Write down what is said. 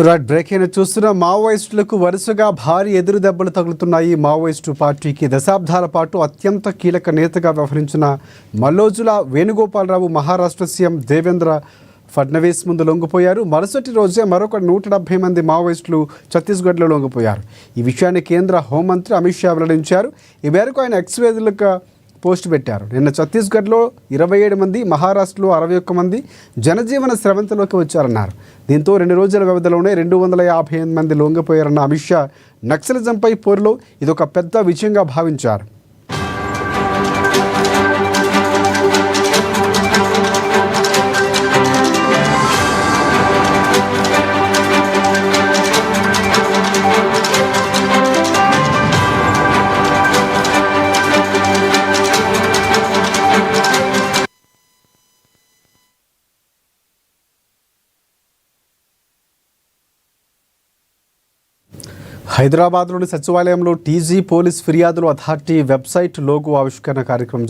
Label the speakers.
Speaker 1: Right break అయిన చూస్తున్న మావోయిస్టులకు వరుసగా భారీ ఎదురు దెబ్బలు తగులుతున్నాయి. మావోయిస్టు పార్టీకి దశాబ్దాల పాటు అత్యంత కీలక నేతగా వ్యవహరించిన మల్లోజుల వేణుగోపాలరావు మహారాష్ట్ర సీఎం దేవేంద్ర ఫడ్నవీస్ ముందు లొంగిపోయారు. మరుసటి రోజే మరొక 170 మంది మావోయిస్టులు ఛత్తీస్గఢ్లో లొంగిపోయారు. ఈ విషయాన్ని కేంద్ర హోంమంత్రి అమిత్ షా వెల్లడించారు. ఈ మేరకు ఆయన ఎక్స్ వేదికగా పోస్ట్ పెట్టారు. నిన్న ఛత్తీస్గఢ్లో 27 మంది, మహారాష్ట్రలో 61 మంది జనజీవన స్రవంతిలోకి వచ్చారన్నారు. దీంతో 2 రోజుల వ్యవధిలోనే 258 మంది లొంగిపోయారన్న అమిత్ షా నక్సలిజంపై పోరులో ఇదొక పెద్ద విజయంగా భావించారు. హైదరాబాద్లోని సచివాలయంలో టీజీ పోలీస్ ఫిర్యాదుల అథారిటీ వెబ్సైట్ లోగో ఆవిష్కరణ కార్యక్రమం